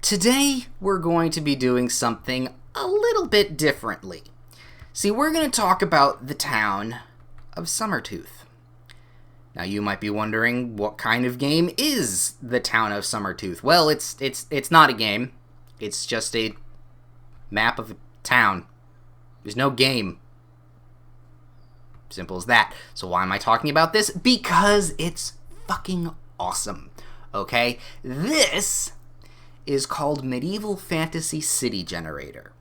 Today, we're going to be doing something a little bit differently. See, we're going to talk about the town of Summertooth. Now, you might be wondering, what kind of game is the town of Summertooth? Well, it's not a game. It's just a map of a town. There's no game. Simple as that. So why am I talking about this? Because it's fucking awesome. Okay? This is called Medieval Fantasy City Generator.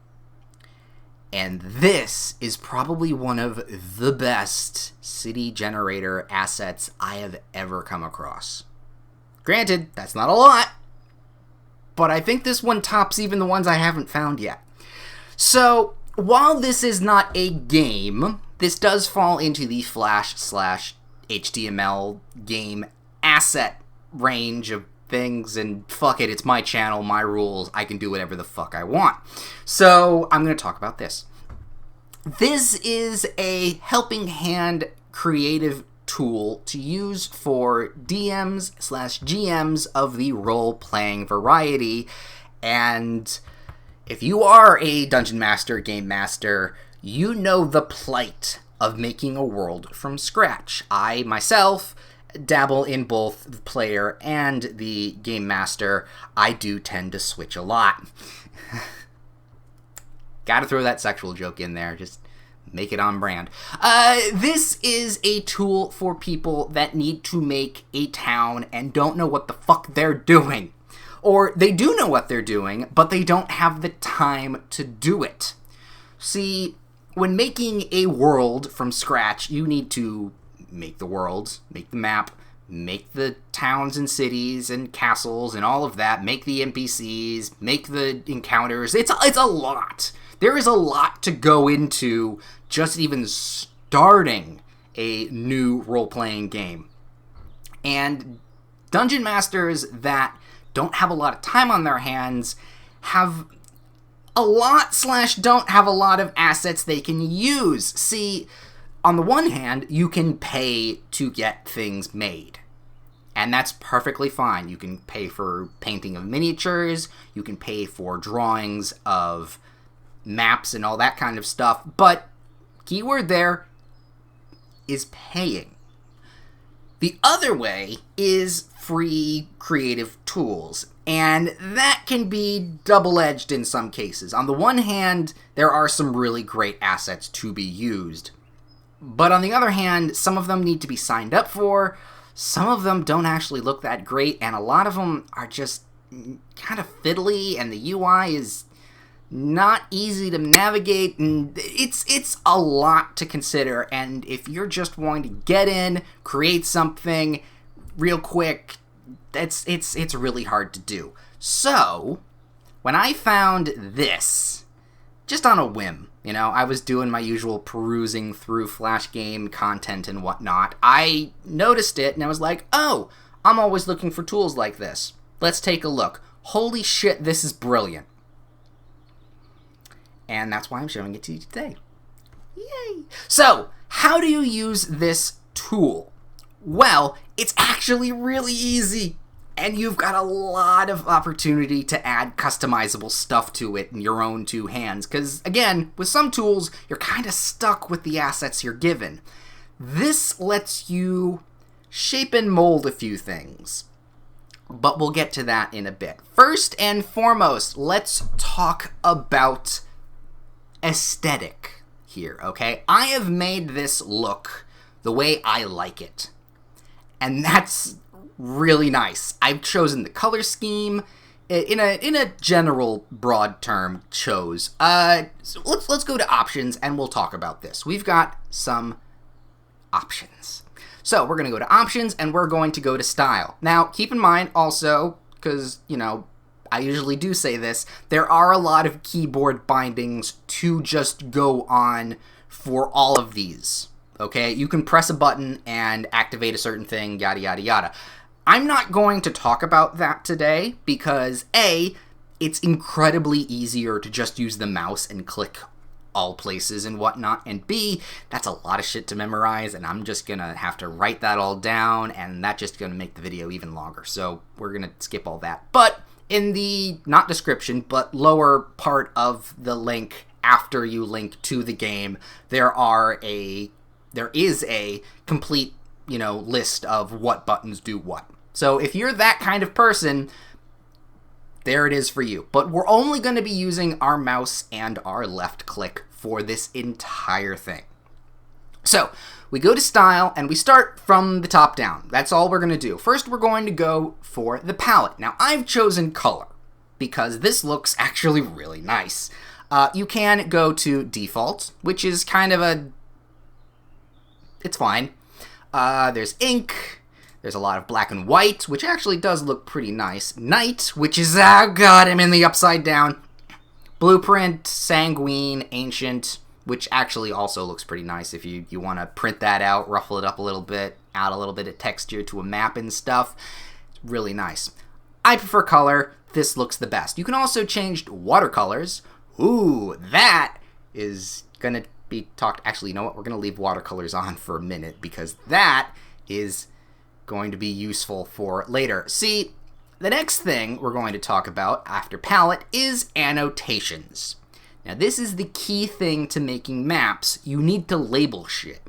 And this is probably one of the best city generator assets I have ever come across. Granted, that's not a lot, but I think this one tops even the ones I haven't found yet. So, while this is not a game, this does fall into the Flash/HTML game asset range of things, and fuck it, it's my channel, my rules, I can do whatever the fuck I want. So, I'm going to talk about this. This is a helping hand creative tool to use for DMs/GMs of the role-playing variety, and if you are a Dungeon Master, Game Master, you know the plight of making a world from scratch. I, myself, dabble in both the player and the game master. I do tend to switch a lot. Gotta throw that sexual joke in there, just make it on brand. This is a tool for people that need to make a town and don't know what the fuck they're doing. Or they do know what they're doing, but they don't have the time to do it. See, when making a world from scratch, you need to make the world, make the map, make the towns and cities and castles and all of that, make the NPCs, make the encounters. It's a lot. There is a lot to go into just even starting a new role-playing game. And Dungeon Masters that don't have a lot of time on their hands have a lot/don't have a lot of assets they can use. See, on the one hand, you can pay to get things made. And that's perfectly fine. You can pay for painting of miniatures, you can pay for drawings of maps and all that kind of stuff, but keyword there is paying. The other way is free creative tools, and that can be double-edged in some cases. On the one hand, there are some really great assets to be used, but on the other hand, some of them need to be signed up for, some of them don't actually look that great, and a lot of them are just kind of fiddly, and the UI is not easy to navigate, and it's a lot to consider. And if you're just wanting to get in, create something real quick, it's really hard to do. So, when I found this, just on a whim, I was doing my usual perusing through Flash game content and whatnot, I noticed it and I was like, oh, I'm always looking for tools like this. Let's take a look. Holy shit, this is brilliant. And that's why I'm showing it to you today. Yay! So, how do you use this tool? Well, it's actually really easy. And you've got a lot of opportunity to add customizable stuff to it in your own two hands. Because, again, with some tools, you're kind of stuck with the assets you're given. This lets you shape and mold a few things. But we'll get to that in a bit. First and foremost, let's talk about aesthetic here, okay? I have made this look the way I like it. And that's really nice. I've chosen the color scheme in a general broad term chose. So let's go to options and we'll talk about this. We've got some options. So we're going to go to options and we're going to go to style. Now, keep in mind also, because, I usually do say this, there are a lot of keyboard bindings to just go on for all of these, okay? You can press a button and activate a certain thing, yada, yada, yada. I'm not going to talk about that today because, A, it's incredibly easier to just use the mouse and click all places and whatnot, and B, that's a lot of shit to memorize, and I'm just gonna have to write that all down, and that's just gonna make the video even longer, so we're gonna skip all that. But in the, not description, but lower part of the link after you link to the game, there is a complete, list of what buttons do what. So if you're that kind of person, there it is for you. But we're only going to be using our mouse and our left click for this entire thing. So we go to style and we start from the top down. That's all we're going to do. First, we're going to go for the palette. Now, I've chosen color because this looks actually really nice. You can go to default, which is kind of it's fine. There's ink. There's a lot of black and white, which actually does look pretty nice. Night, which is, oh god, I'm in the upside down. Blueprint, sanguine, ancient, which actually also looks pretty nice if you want to print that out, ruffle it up a little bit, add a little bit of texture to a map and stuff. It's really nice. I prefer color. This looks the best. You can also change watercolors. Ooh, that is going to be talked. Actually, you know what? We're going to leave watercolors on for a minute because that is going to be useful for later. See, the next thing we're going to talk about after palette is annotations. Now, this is the key thing to making maps. You need to label shit.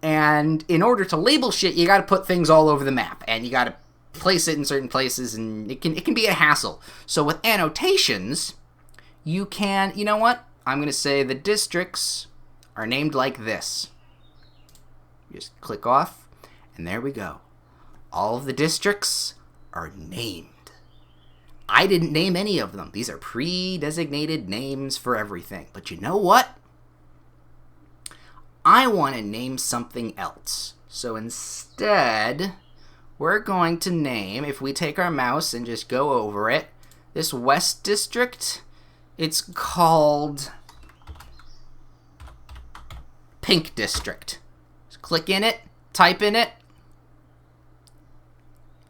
And in order to label shit, you got to put things all over the map, and you got to place it in certain places, and it can be a hassle. So with annotations, you can, you know what? I'm going to say the districts are named like this. Just click off. And there we go. All of the districts are named. I didn't name any of them. These are pre-designated names for everything. But you know what? I want to name something else. So instead, we're going to name, if we take our mouse and just go over it, this West District, it's called Pink District. Just click in it, type in it,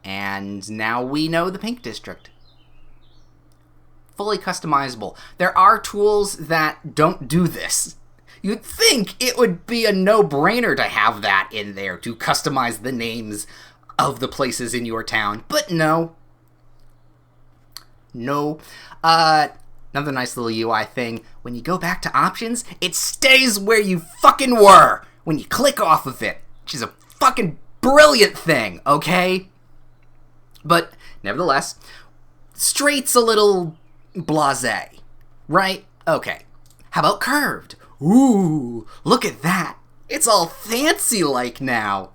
and now we know the Pink District. Fully customizable. There are tools that don't do this. You'd think it would be a no-brainer to have that in there to customize the names of the places in your town, but no. No. Another nice little UI thing. When you go back to options, it stays where you fucking were when you click off of it, which is a fucking brilliant thing, okay? But, nevertheless, straight's a little blasé, right? Okay. How about curved? Ooh, look at that. It's all fancy-like now.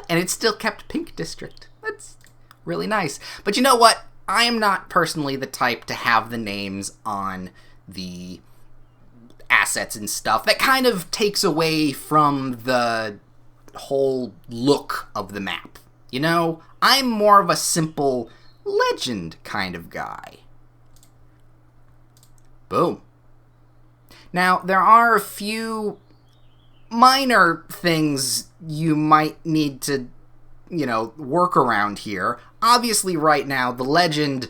And it's still kept Pink District. That's really nice. But you know what? I am not personally the type to have the names on the assets and stuff. That kind of takes away from the whole look of the map. You know, I'm more of a simple legend kind of guy. Boom. Now, there are a few minor things you might need to, work around here. Obviously, right now, the legend,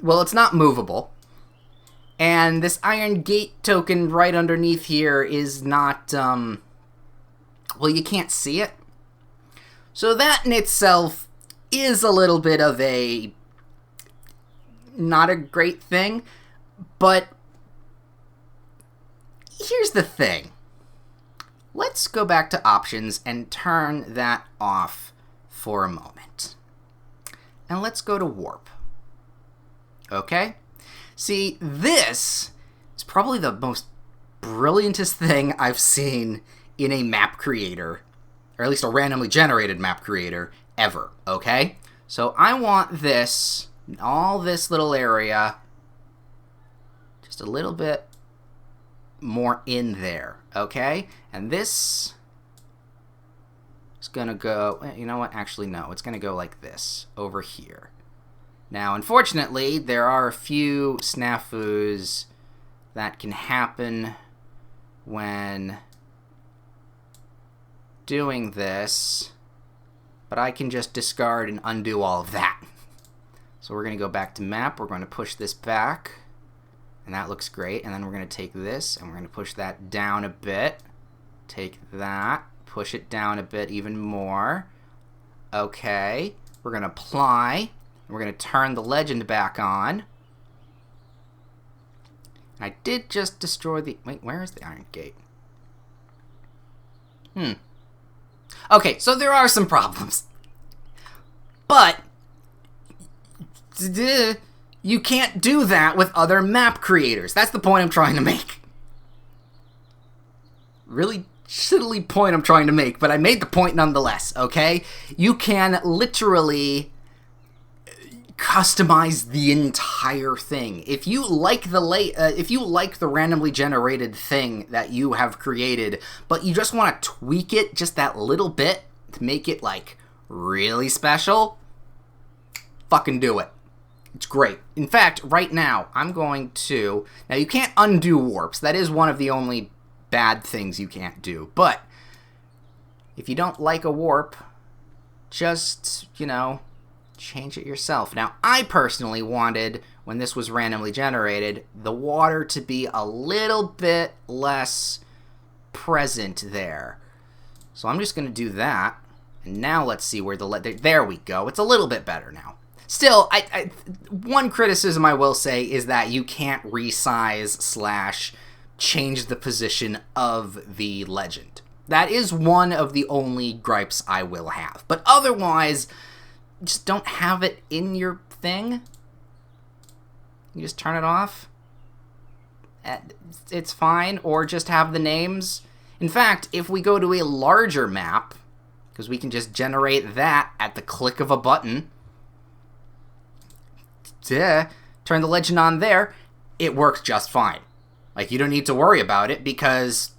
well, it's not movable. And this Iron Gate token right underneath here is not, well, you can't see it. So that in itself is a little bit of not a great thing, but here's the thing. Let's go back to options and turn that off for a moment. And let's go to warp. Okay? See, this is probably the most brilliantest thing I've seen in a map creator, or at least a randomly generated map creator, ever, okay? So I want this, all this little area, just a little bit more in there, okay? And this is gonna go, you know what, actually no, it's gonna go like this, over here. Now, unfortunately, there are a few snafus that can happen when doing this, but I can just discard and undo all of that. So we're going to go back to map, we're going to push this back, and that looks great, and then we're going to take this, and we're going to push that down a bit, take that, push it down a bit even more. Okay, we're going to apply, We're going to turn the legend back on. I did just destroy the... Wait, where is the Iron Gate? Okay, so there are some problems. But you can't do that with other map creators. That's the point I'm trying to make. Really shittily point I'm trying to make, but I made the point nonetheless, okay? You can literally customize the entire thing. If you like the randomly generated thing that you have created, but you just want to tweak it just that little bit to make it like really special, fucking do it. It's great. In fact, right now I'm going to... Now you can't undo warps. That is one of the only bad things you can't do. But if you don't like a warp, just, you know, change it yourself. Now, I personally wanted, when this was randomly generated, the water to be a little bit less present there. So I'm just going to do that. And now let's see where there we go. It's a little bit better now. Still, one criticism I will say is that you can't resize / change the position of the legend. That is one of the only gripes I will have. But otherwise, just don't have it in your thing. You just turn it off. It's fine. Or just have the names. In fact, if we go to a larger map, because we can just generate that at the click of a button, turn the legend on there, it works just fine. Like, you don't need to worry about it because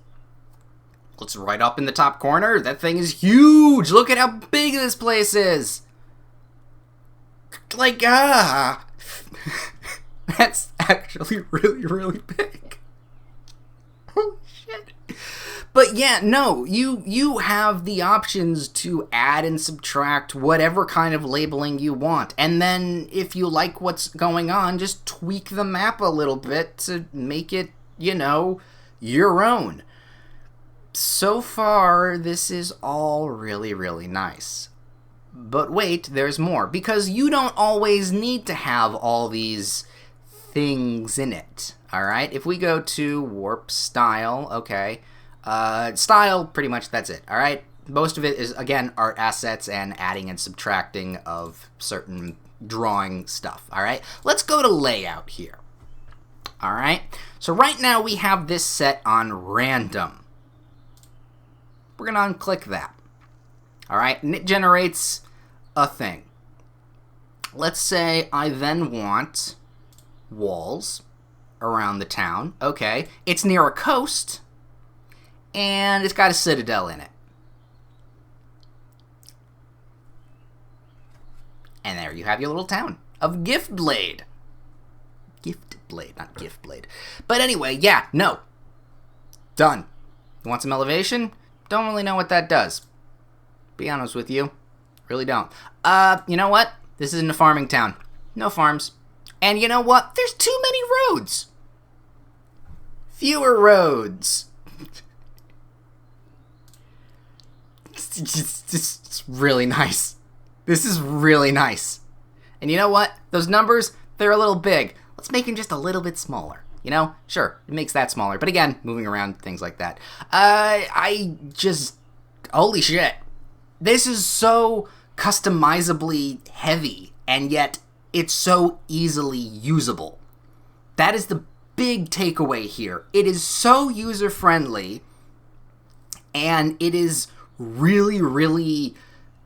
it's right up in the top corner. That thing is huge. Look at how big this place is. Like, that's actually really, really big. Oh, shit. But yeah, no, you have the options to add and subtract whatever kind of labeling you want. And then if you like what's going on, just tweak the map a little bit to make it, you know, your own. So far, this is all really, really nice. But wait, there's more. Because you don't always need to have all these things in it. Alright? If we go to warp style, okay. Style, pretty much that's it. Alright? Most of it is, again, art assets and adding and subtracting of certain drawing stuff. Alright? Let's go to layout here. Alright? So right now we have this set on random. We're going to unclick that. Alright? And it generates a thing. Let's say I then want walls around the town. Okay. It's near a coast. And it's got a citadel in it. And there you have your little town of Giftblade. Giftblade, not Giftblade. But anyway, yeah, no. Done. You want some elevation? Don't really know what that does. Be honest with you. Really don't. You know what? This isn't a farming town. No farms. And you know what? There's too many roads. Fewer roads. It's really nice. This is really nice. And you know what? Those numbers, they're a little big. Let's make them just a little bit smaller. You know? Sure, it makes that smaller. But again, moving around, things like that. I just... Holy shit. This is so customizably heavy, and yet it's so easily usable. That is the big takeaway here. It is so user-friendly, and it is really, really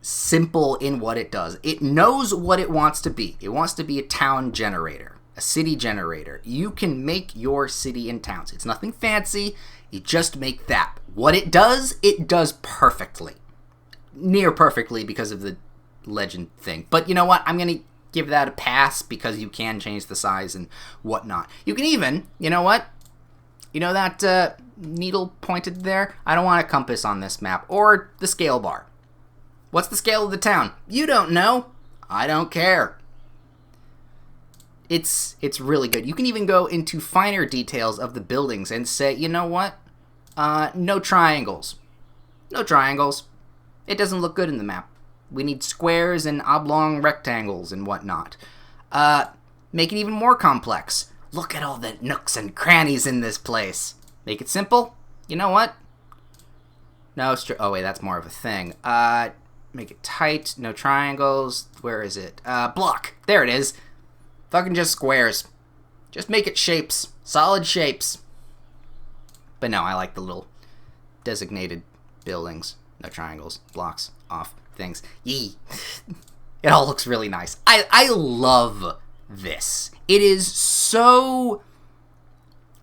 simple in what it does. It knows what it wants to be. It wants to be a town generator, a city generator. You can make your city and towns. It's nothing fancy. You just make that. What it does perfectly. Near perfectly because of the legend thing. But you know what? I'm going to give that a pass because you can change the size and whatnot. You can even, you know what? You know that needle pointed there? I don't want a compass on this map. Or the scale bar. What's the scale of the town? You don't know. I don't care. It's really good. You can even go into finer details of the buildings and say, you know what? No triangles. No triangles. It doesn't look good in the map. We need squares and oblong rectangles and whatnot. Make it even more complex. Look at all the nooks and crannies in this place. Make it simple. You know what? No, oh wait, that's more of a thing. Make it tight, no triangles. Where is it? Block. There it is. Fucking just squares. Just make it shapes. Solid shapes. But no, I like the little designated buildings. No triangles, blocks, off, things. Yee. It all looks really nice. I love this. It is so...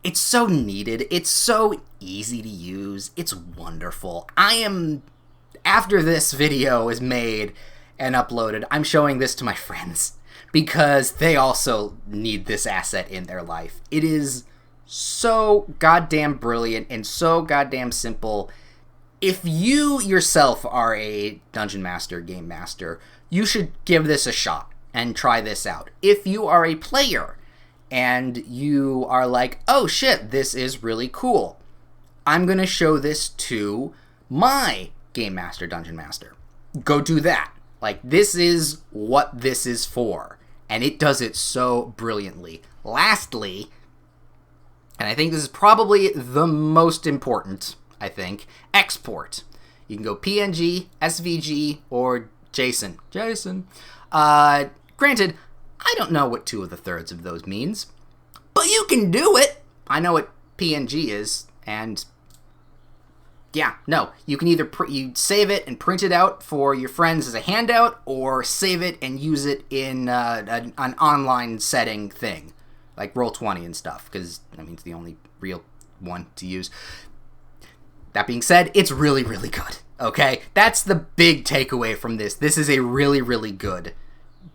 It's so needed. It's so easy to use. It's wonderful. After this video is made and uploaded, I'm showing this to my friends because they also need this asset in their life. It is so goddamn brilliant and so goddamn simple. If you yourself are a dungeon master, game master, you should give this a shot and try this out. If you are a player and you are like, oh shit, this is really cool, I'm gonna show this to my game master, dungeon master. Go do that. Like, this is what this is for. And it does it so brilliantly. Lastly, and I think this is probably the most important, I think, export. You can go PNG, SVG, or JSON. Granted, I don't know what 2 3 of those means, but you can do it. I know what PNG is, and yeah, no, you can either you save it and print it out for your friends as a handout, or save it and use it in an online setting thing, like Roll20 and stuff, because, I mean, it's the only real one to use. That being said, it's really, really good, okay? That's the big takeaway from this. This is a really, really good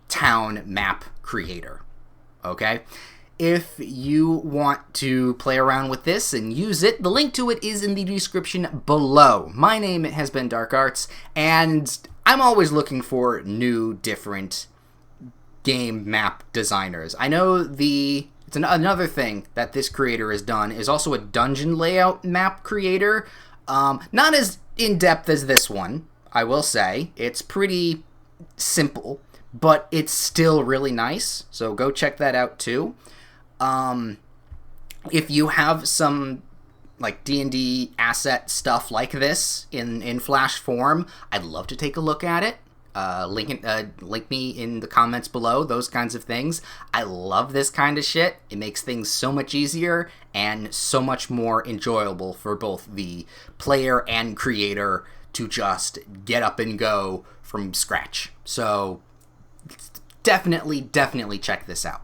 town map creator, okay? If you want to play around with this and use it, the link to it is in the description below. My name has been Dark Arts, and I'm always looking for new, different game map designers. I know it's another thing that this creator has done is also a dungeon layout map creator. Not as in-depth as this one, I will say. It's pretty simple, but it's still really nice, so go check that out too. If you have some like D&D asset stuff like this in Flash form, I'd love to take a look at it. Link me in the comments below, those kinds of things. I love this kind of shit. It makes things so much easier and so much more enjoyable for both the player and creator to just get up and go from scratch. So definitely check this out.